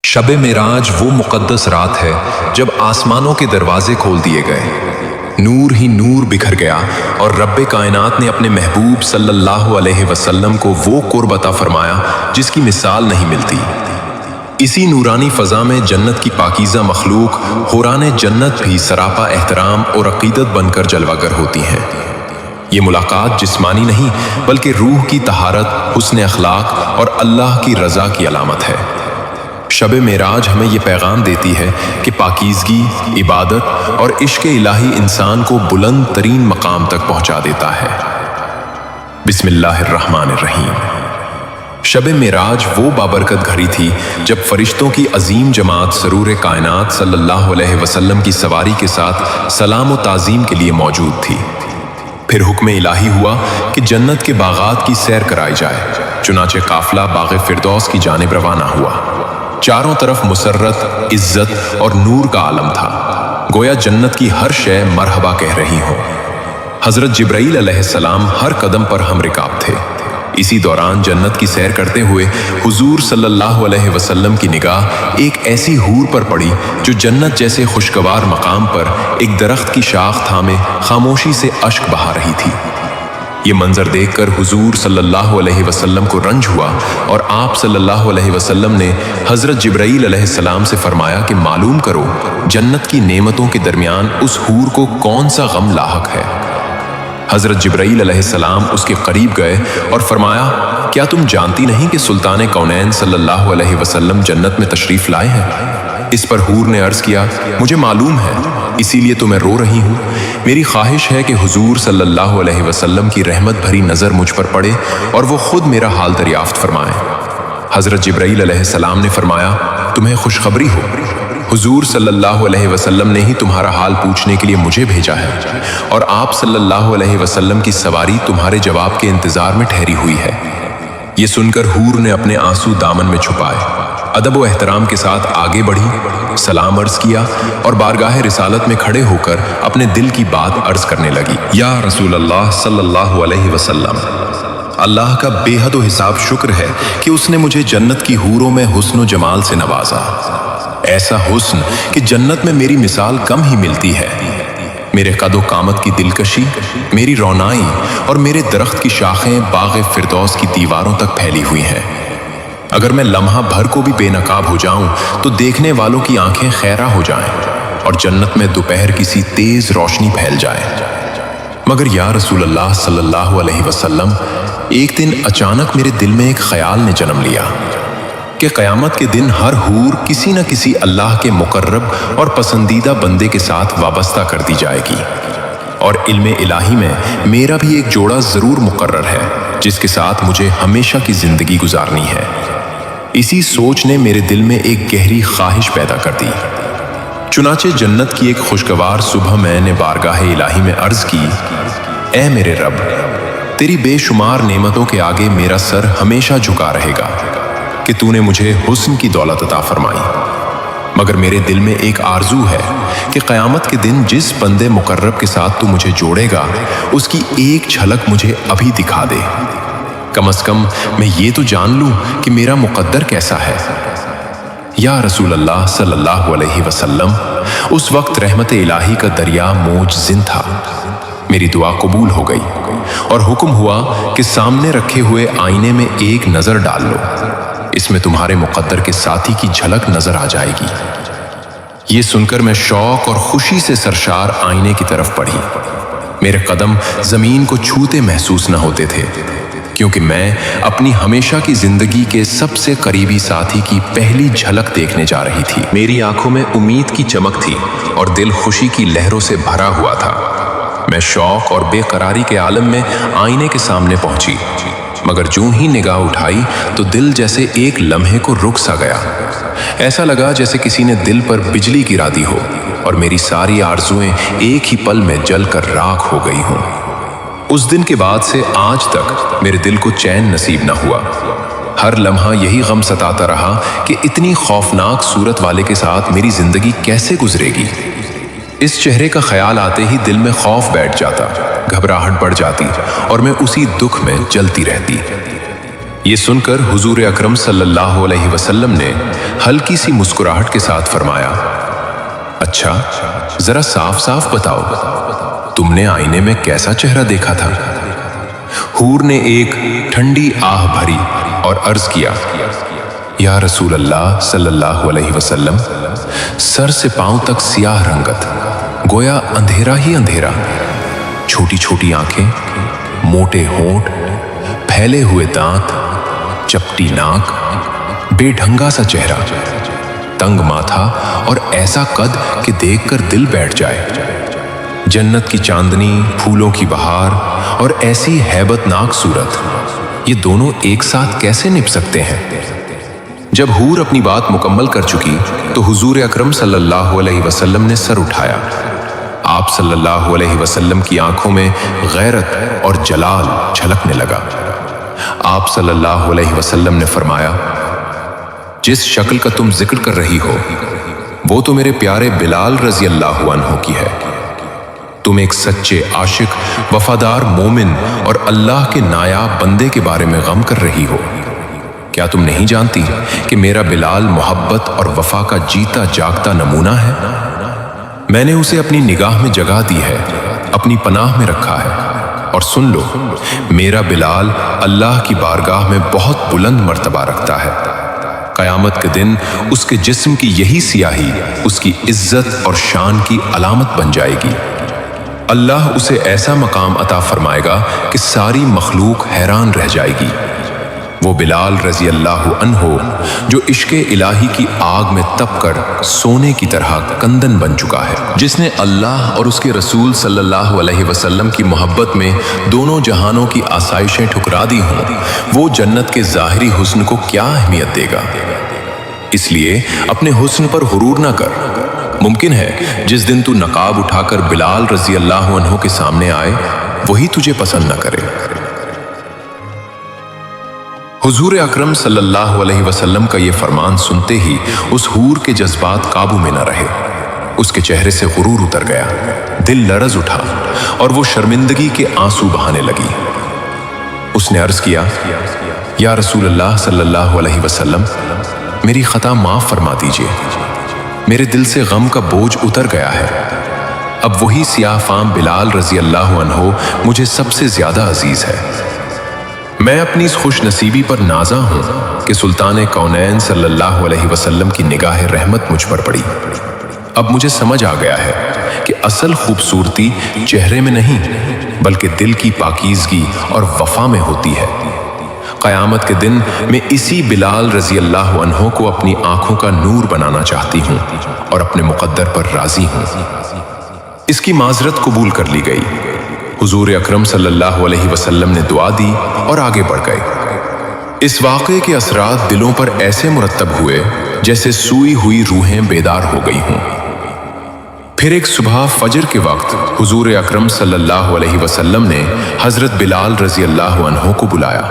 शब मेराज वो मुक़द्दस रात है जब आसमानों के दरवाजे खोल दिए गए, नूर ही नूर बिखर गया और रब्बे कायनात ने अपने महबूब सल्लल्लाहु अलैहि वसल्लम को वो कुर्ब अता फरमाया जिसकी मिसाल नहीं मिलती। इसी नूरानी फ़ज़ा में जन्नत की पाकीज़ा मखलूक हुराने जन्नत भी सरापा एहतराम और अक़ीदत बनकर जलवागर होती हैं। ये मुलाकात जिस्मानी नहीं बल्कि रूह की तहारत, हुस्न अखलाक और अल्लाह की रज़ा की अलामत है। शब मेराज हमें ये पैगाम देती है कि पाकीज़गी, इबादत और इश्क़ इलाही इंसान को बुलंद तरीन मकाम तक पहुँचा देता है। बिस्मिल्लाहिर्रहमानिर्रहीम। शब मेराज वो बाबरकत घड़ी थी जब फरिश्तों की अजीम जमात सरूर कायनात सल्लल्लाहु अलैहि वसल्लम की सवारी के साथ सलाम व ताज़ीम के लिए मौजूद थी। फिर हुक्म इलाही हुआ कि जन्नत के बागात की सैर कराई जाए। चुनाचे काफिला बाग़ फिरदौस की जानिब रवाना हुआ। चारों तरफ मुसर्रत, इज्जत और नूर का आलम था, गोया जन्नत की हर शय मरहबा कह रही हो। हज़रत जिब्राईल अलैहिस्सलाम हर कदम पर हम रिकाब थे। इसी दौरान जन्नत की सैर करते हुए हुजूर सल्लल्लाहु अलैहि वसल्लम की निगाह एक ऐसी हूर पर पड़ी जो जन्नत जैसे खुशगवार मकाम पर एक दरख्त की शाख थामे खामोशी से अश्क बहा रही थी। ये मंजर देखकर हुजूर सल्लल्लाहु अलैहि वसल्लम को रंज हुआ और आप सल्लल्लाहु अलैहि वसल्लम ने हज़रत जिब्राईल अलैहिस्सलाम से फरमाया कि मालूम करो जन्नत की नेमतों के दरमियान उस हूर को कौन सा गम लाहक है। हज़रत जिब्राईल अलैहिस्सलाम उसके करीब गए और फरमाया, क्या तुम जानती नहीं कि सुल्तान कौनैन सल्लल्लाहु अलैहि वसल्लम जन्नत में तशरीफ़ लाए हैं। इस पर हूर ने अर्ज़ किया, मुझे मालूम है, इसीलिए तो मैं रो रही हूँ। मेरी ख्वाहिश है कि हुजूर सल्लल्लाहु अलैहि वसल्लम की रहमत भरी नज़र मुझ पर पड़े और वो खुद मेरा हाल दरियाफ्त फरमाएं। हज़रत जिब्राईल अलैहिस्सलाम ने फरमाया, तुम्हें खुशखबरी हो, हुजूर सल्लल्लाहु अलैहि वसल्लम ने ही तुम्हारा हाल पूछने के लिए मुझे भेजा है और आप सल्लल्लाहु अलैहि वसल्लम की सवारी तुम्हारे जवाब के इंतज़ार में ठहरी हुई है। ये सुनकर हूर ने अपने आंसू दामन में छुपाए, अदब व एहतराम के साथ आगे बढ़ी, सलाम अर्ज़ किया और बारगाह रिसालत में खड़े होकर अपने दिल की बात अर्ज़ करने लगी। या रसूल अल्लाह सल्लल्लाहु अलैहि वसल्लम, अल्लाह का बेहद व हिसाब शुक्र है कि उसने मुझे जन्नत की हूरों में हुस्न व जमाल से नवाजा। ऐसा हुस्न कि जन्नत में मेरी मिसाल कम ही मिलती है। मेरे कदो कामत की दिलकशी, मेरी रौनाई और मेरे दरख्त की शाखें बाग़ फिरदौस की दीवारों तक फैली हुई हैं। अगर मैं लम्हा भर को भी बेनकाब हो जाऊं तो देखने वालों की आंखें खैरा हो जाएं और जन्नत में दोपहर की सी तेज रोशनी फैल जाए। मगर या रसूल अल्लाह सल्लल्लाहु अलैहि वसल्लम, एक दिन अचानक मेरे दिल में एक ख्याल ने जन्म लिया कि क़यामत के दिन हर हूर किसी न किसी अल्लाह के मुकर्रब और पसंदीदा बंदे के साथ वाबस्ता कर दी जाएगी और इल्मे इलाही में मेरा भी एक जोड़ा ज़रूर मुकर्रर है जिसके साथ मुझे हमेशा की ज़िंदगी गुजारनी है। इसी सोच ने मेरे दिल में एक गहरी ख्वाहिश पैदा कर दी। चुनाचे जन्नत की एक खुशगवार सुबह मैंने बारगाह इलाही में अर्ज़ की, ऐ मेरे रब, तेरी बेशुमार नेमतों के आगे मेरा सर हमेशा झुका रहेगा कि तूने मुझे हुस्न की दौलत अता फरमाई। मगर मेरे दिल में एक आरजू है कि क़यामत के दिन जिस बंदे मुकर्रब के साथ तू मुझे जोड़ेगा उसकी एक झलक मुझे अभी दिखा दे। कम से कम मैं ये तो जान लूं कि मेरा मुकद्दर कैसा है। या रसूल अल्लाह सल्लल्लाहु अलैहि वसल्लम, उस वक्त रहमत इलाही का दरिया मौज जिन था। मेरी दुआ कबूल हो गई और हुक्म हुआ कि सामने रखे हुए आईने में एक नज़र डाल लो, इसमें तुम्हारे मुकद्दर के साथी की झलक नजर आ जाएगी। ये सुनकर मैं शौक और खुशी से सरशार आईने की तरफ बढ़ी। मेरे कदम जमीन को छूते महसूस न होते थे क्योंकि मैं अपनी हमेशा की जिंदगी के सबसे करीबी साथी की पहली झलक देखने जा रही थी। मेरी आंखों में उम्मीद की चमक थी और दिल खुशी की लहरों से भरा हुआ था। मैं शौक और बेकरारी के आलम में आईने के सामने पहुंची, मगर जूं ही निगाह उठाई तो दिल जैसे एक लम्हे को रुक सा गया। ऐसा लगा जैसे किसी ने दिल पर बिजली गिरा दी हो और मेरी सारी आरजुएं एक ही पल में जलकर राख हो गई हों। उस दिन के बाद से आज तक मेरे दिल को चैन नसीब न हुआ। हर लम्हा यही गम सताता रहा कि इतनी खौफनाक सूरत वाले के साथ मेरी जिंदगी कैसे गुजरेगी। इस चेहरे का ख्याल आते ही दिल में खौफ बैठ जाता, घबराहट बढ़ जाती और मैं उसी दुख में जलती रहती। ये सुनकर हुजूर अकरम सल्लल्लाहु अलैहि वसल्लम ने हल्की सी मुस्कुराहट के साथ फरमाया, अच्छा, जरा साफ साफ बताओ, तुमने आईने में कैसा चेहरा देखा था? हूर ने एक ठंडी आह भरी और अर्ज किया, या रसूल अल्लाह सल्लल्लाहु अलैहि वसल्लम, सर से पांव तक सियाह रंगत, गोया अंधेरा ही अंधेरा, छोटी छोटी आंखें, मोटे होंठ, फैले हुए दांत, चपटी नाक, बेढंगा सा चेहरा, तंग माथा और ऐसा कद कि देखकर दिल बैठ जाए। जन्नत की चांदनी, फूलों की बहार और ऐसी हैबतनाक सूरत, ये दोनों एक साथ कैसे निभ सकते हैं? जब हूर अपनी बात मुकम्मल कर चुकी तो हुजूर अकरम सल्लल्लाहु अलैहि वसल्लम ने सर उठाया। आप सल्लल्लाहु अलैहि वसल्लम की आंखों में गैरत और जलाल झलकने लगा। आप सल्लल्लाहु अलैहि वसल्लम ने फरमाया, जिस शक्ल का तुम जिक्र कर रही हो वो तो मेरे प्यारे बिलाल रजी अल्लाहु अन्हु की है। तुम एक सच्चे आशिक, वफादार मोमिन और अल्लाह के नायाब बंदे के बारे में गम कर रही हो। क्या तुम नहीं जानती कि मेरा बिलाल मोहब्बत और वफा का जीता जागता नमूना है? मैंने उसे अपनी निगाह में जगह दी है, अपनी पनाह में रखा है। और सुन लो, मेरा बिलाल अल्लाह की बारगाह में बहुत बुलंद मर्तबा रखता है। क़यामत के दिन उसके जिस्म की यही सियाही उसकी इज्जत और शान की अलामत बन जाएगी। अल्लाह उसे ऐसा मकाम अता फरमाएगा कि सारी मखलूक हैरान रह जाएगी। वो बिलाल रजी अल्लाहु अन्हु जो इश्क़े इलाही की आग में तप कर सोने की तरह कंदन बन चुका है, जिसने अल्लाह और उसके रसूल सल्लल्लाहु अलैहि वसल्लम की मोहब्बत में दोनों जहानों की आसाइशें ठुकरा दी हों, वो जन्नत के ज़ाहिरी हुस्न को क्या अहमियत देगा? इसलिए अपने हुस्न पर हुरूर न कर। मुमकिन है जिस दिन तू नकाब उठाकर बिलाल रजी अल्लाहु अन्हु के सामने आए, वही तुझे पसंद न करे। हुजूर अकरम सल्लल्लाहु अलैहि वसल्लम का ये फरमान सुनते ही उस हूर के जज्बात काबू में न रहे। उसके चेहरे से गुरूर उतर गया, दिल लरज उठा और वो शर्मिंदगी के आंसू बहाने लगी। उसने अर्ज किया, या रसूल अल्लाह सल्लल्लाहु अलैहि वसल्लम, मेरी खता माफ फरमा दीजिए। मेरे दिल से गम का बोझ उतर गया है। अब वही सियाह फाम बिलाल रजी अल्लाहु अन्हु मुझे सबसे ज्यादा अजीज है। मैं अपनी इस खुश नसीबी पर नाजा हूं कि सुल्तान कौनैन सल्लल्लाहु अलैहि वसल्लम की निगाह रहमत मुझ पर पड़ी। अब मुझे समझ आ गया है कि असल खूबसूरती चेहरे में नहीं बल्कि दिल की पाकीज़गी और वफा में होती है। क़यामत के दिन मैं इसी बिलाल रजी अल्लाहु अन्हु को अपनी आंखों का नूर बनाना चाहती हूँ और अपने मुक़द्दर पर राजी हूँ। इसकी माजरत कबूल कर ली गई। हुजूर अकरम सल्लल्लाहु अलैहि वसल्लम ने दुआ दी और आगे बढ़ गए। इस वाक़े के असरात दिलों पर ऐसे मुरत्तब हुए जैसे सूई हुई रूहें बेदार हो गई हों। फिर एक सुबह फजर के वक्त हुजूर अकरम सल्लल्लाहु अलैहि वसल्लम ने हज़रत बिलाल रजी अल्लाहु अन्हु को बुलाया।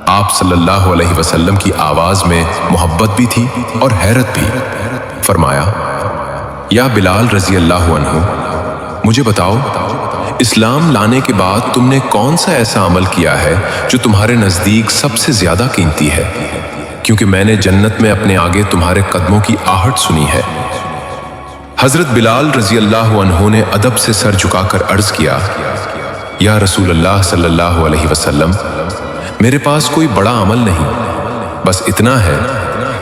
आप सल्लल्लाहु अलैहि वसल्लम की आवाज़ में मोहब्बत भी थी और हैरत भी। फरमाया, या बिलाल रजी अल्लाहु अन्हु, मुझे बताओ, इस्लाम लाने के बाद तुमने कौन सा ऐसा अमल किया है जो तुम्हारे नज़दीक सबसे ज़्यादा कीमती है? क्योंकि मैंने जन्नत में अपने आगे तुम्हारे कदमों की आहट सुनी है। हज़रत बिलाल रजी अल्लाहु अन्हु ने अदब से सर झुकाकर अर्ज़ किया, या रसूल अल्लाह सल्लल्लाहु अलैहि वसल्लम, मेरे पास कोई बड़ा अमल नहीं, बस इतना है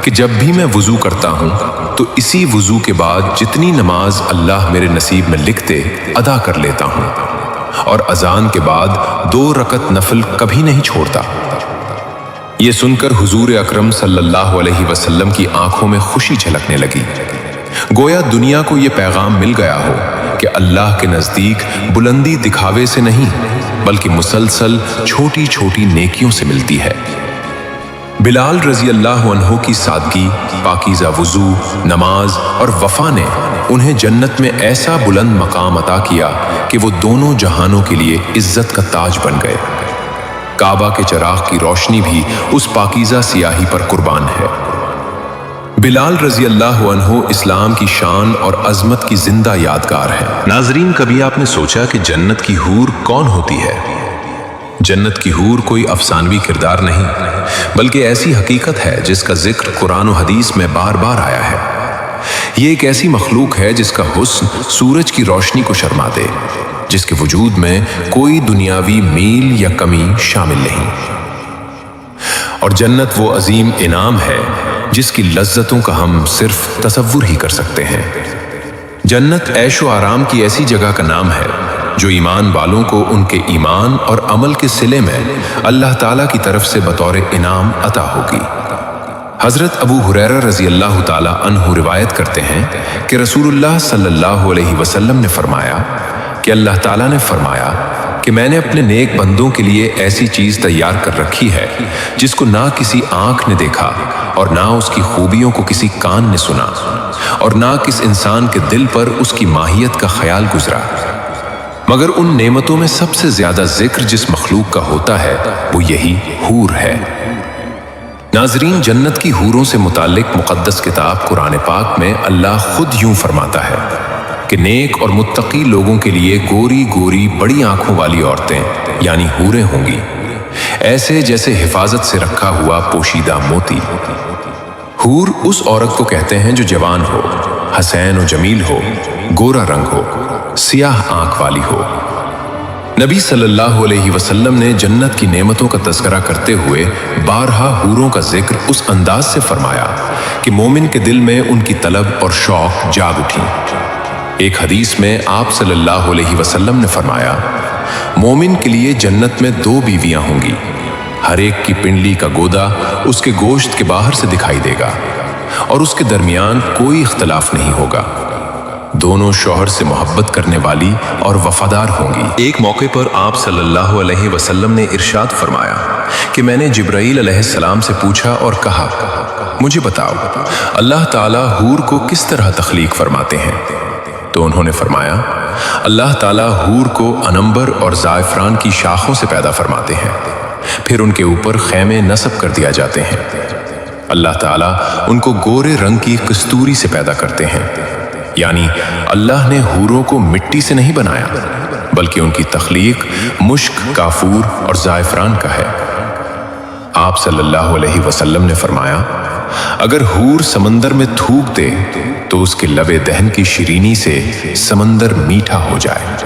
कि जब भी मैं वुज़ू करता हूँ तो इसी वुज़ू के बाद जितनी नमाज अल्लाह मेरे नसीब में लिखते अदा कर लेता हूँ और अजान के बाद 2 रकत नफल कभी नहीं छोड़ता। ये सुनकर हुजूर अकरम सल्लल्लाहु अलैहि वसल्लम की आंखों में खुशी झलकने लगी। गोया दुनिया को ये पैगाम मिल गया हो कि अल्लाह के नज़दीक बुलंदी दिखावे से नहीं बल्कि मुसलसल छोटी छोटी नेकियों से मिलती है। बिलाल रजी अल्लाहु अन्हु की सादगी, पाकीज़ा वुज़ू, नमाज और वफ़ा ने उन्हें जन्नत में ऐसा बुलंद मकाम अता किया कि वो दोनों जहानों के लिए इज्जत का ताज बन गए। काबा के चिराग की रोशनी भी उस पाकीज़ा सियाही पर कुर्बान है। बिलाल रजी अल्लाहु अन्हु इस्लाम की शान और अजमत की जिंदा यादगार है। नाजरीन, कभी आपने सोचा कि जन्नत की हूर कौन होती है? जन्नत की हूर कोई अफसानवी किरदार नहीं, बल्कि ऐसी हकीकत है जिसका जिक्र कुरान और हदीस में बार बार आया है। ये एक ऐसी मखलूक है जिसका हुस्न सूरज की रोशनी को शर्मा दे, जिसके वजूद में कोई दुनियावी मील या कमी शामिल नहीं। और जन्नत वो अजीम इनाम है जिसकी लज्जतों का हम सिर्फ तसव्वुर ही कर सकते हैं। जन्नत ऐशो आराम की ऐसी जगह का नाम है जो ईमान वालों को उनके ईमान और अमल के सिले में अल्लाह ताला की तरफ से बतौर इनाम अता होगी। हजरत अबू हुरैरा रजी अल्लाह ताला अन्हु रिवायत करते हैं कि रसूलुल्लाह सल्लल्लाहु अलैहि वसल्लम ने फरमाया कि अल्लाह ताला ने फरमाया कि मैंने अपने नेक बंदों के लिए ऐसी चीज तैयार कर रखी है जिसको ना किसी आंख ने देखा और ना उसकी खूबियों को किसी कान ने सुना और ना किस इंसान के दिल पर उसकी माहियत का ख्याल गुजरा, मगर उन नेमतों में सबसे ज्यादा जिक्र जिस मखलूक का होता है वो यही हूर है। नाजरीन, जन्नत की हूरों से मुताल्लिक मुक़द्दस किताब कुरान पाक में अल्लाह खुद यूं फरमाता है कि नेक और मुत्तकी लोगों के लिए गोरी गोरी बड़ी आंखों वाली औरतें यानी हूरें होंगी, ऐसे जैसे हिफाजत से रखा हुआ पोशीदा मोती। हूर उस औरत को कहते हैं जो जवान हो, हसैन और जमील हो, गोरा रंग हो, सियाह आंख वाली हो। नबी सल्लल्लाहु अलैहि वसल्लम ने जन्नत की नेमतों का तज़किरा करते हुए बारहा हूरों का जिक्र उस अंदाज से फरमाया कि मोमिन के दिल में उनकी तलब और शौक जाग उठी। एक हदीस में आप सल्लल्लाहु अलैहि वसल्लम ने फरमाया, मोमिन के लिए जन्नत में 2 बीवियां होंगी, हर एक की पिंडली का गोदा उसके गोश्त के बाहर से दिखाई देगा और उसके दरमियान कोई इख्तलाफ नहीं होगा। दोनों शौहर से मोहब्बत करने वाली और वफादार होंगी। एक मौके पर आप सल्लल्लाहु अलैहि वसल्लम ने इरशाद फरमाया कि मैंने जिब्राईल अलैहिस्सलाम से पूछा और कहा, मुझे बताओ अल्लाह ताला हूर को किस तरह तख्लीक फरमाते हैं? तो उन्होंने फरमाया, अल्लाह ताला हूर को अनंबर और ज़ायफ़रान की शाखों से पैदा फरमाते हैं, फिर उनके ऊपर खैमे नस्ब कर दिया जाते हैं। अल्लाह ताला उनको गोरे रंग की कस्तूरी से पैदा करते हैं, यानी अल्लाह ने हूरों को मिट्टी से नहीं बनाया, बल्कि उनकी तख्लीक मुश्क, काफूर और ज़ायफ़रान का है। आप सल्लल्लाहु अलैहि वसल्लम ने फरमाया, अगर हूर समंदर में थूक दे तो उसके लबे दहन की शिरीनी से समंदर मीठा हो जाए।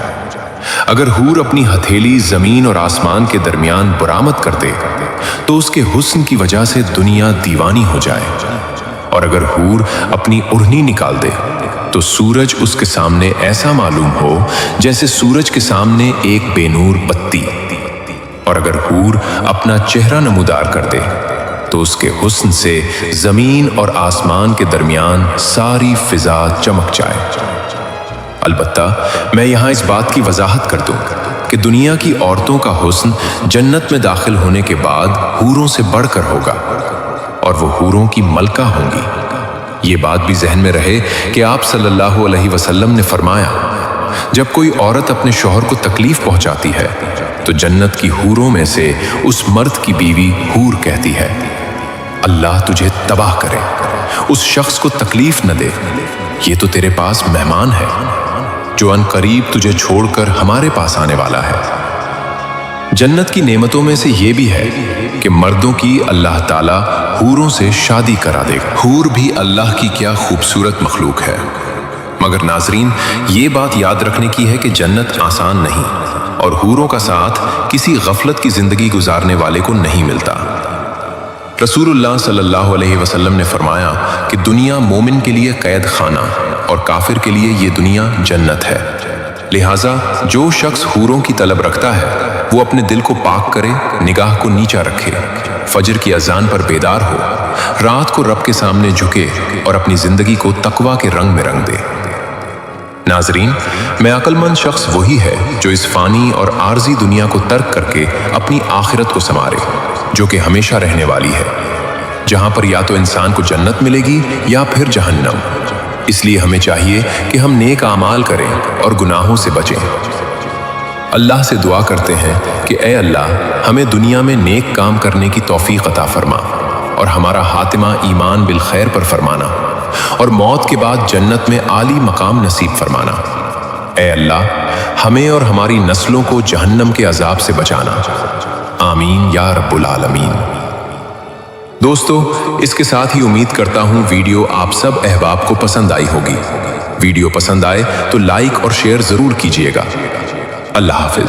अगर हूर अपनी हथेली जमीन और आसमान के दरमियान बरामद कर दे तो उसके हुस्न की वजह से दुनिया दीवानी हो जाए। और अगर हूर अपनी उड़नी निकाल दे तो सूरज उसके सामने ऐसा मालूम हो जैसे सूरज के सामने एक बेनूर बत्ती। और अगर हूर अपना चेहरा नमूदार कर दे तो उसके हुस्न से जमीन और आसमान के दरमियान सारी फिजा चमक जाए। अलबत्ता मैं यहाँ इस बात की वजाहत कर दूं कि दुनिया की औरतों का हुस्न जन्नत में दाखिल होने के बाद हूरों से बढ़कर होगा और वो हूरों की मलका होंगी। ये बात भी जहन में रहे कि आप सल्लल्लाहु अलैहि वसल्लम ने फरमाया, जब कोई औरत अपने शौहर को तकलीफ पहुंचाती है तो जन्नत की हूरों में से उस मर्द की बीवी हूर कहती है, अल्लाह तुझे तबाह करे, उस शख्स को तकलीफ न दे, ये तो तेरे पास मेहमान है जो अनकरीब तुझे छोड़कर हमारे पास आने वाला है। जन्नत की नेमतों में से ये भी है कि मर्दों की अल्लाह ताला हूरों से शादी करा देगा। हूर भी अल्लाह की क्या खूबसूरत मखलूक है, मगर नाजरीन ये बात याद रखने की है कि जन्नत आसान नहीं और हूरों का साथ किसी गफलत की जिंदगी गुजारने वाले को नहीं मिलता। रसूलुल्लाह सल्लल्लाहु अलैहि वसल्लम ने फरमाया कि दुनिया मोमिन के लिए कैद खाना और काफिर के लिए ये दुनिया जन्नत है। लिहाजा जो शख्स हूरों की तलब रखता है वो अपने दिल को पाक करे, निगाह को नीचा रखे, फजर की अजान पर बेदार हो, रात को रब के सामने झुके और अपनी जिंदगी को तकवा के रंग में रंग दे। नाजरीन, मैं अक्लमंद शख्स वही है जो इस फानी और आर्जी दुनिया को तर्क करके अपनी आखिरत को संवारे, जो कि हमेशा रहने वाली है, जहां पर या तो इंसान को जन्नत मिलेगी या फिर जहन्नम। इसलिए हमें चाहिए कि हम नेक आमाल करें और गुनाहों से बचें। अल्लाह से दुआ करते हैं कि ए अल्लाह, हमें दुनिया में नेक काम करने की तौफीक अता फरमा और हमारा हातिमा ईमान बिल खैर पर फरमाना और मौत के बाद जन्नत में आली मकाम नसीब फरमाना। ए अल्लाह, हमें और हमारी नस्लों को जहन्नम के अजाब से बचाना। आमीन या रब्बुल आलमीन। दोस्तों, इसके साथ ही उम्मीद करता हूं वीडियो आप सब अहबाब को पसंद आई होगी। वीडियो पसंद आए तो लाइक और शेयर जरूर कीजिएगा। अल्लाह हाफिज।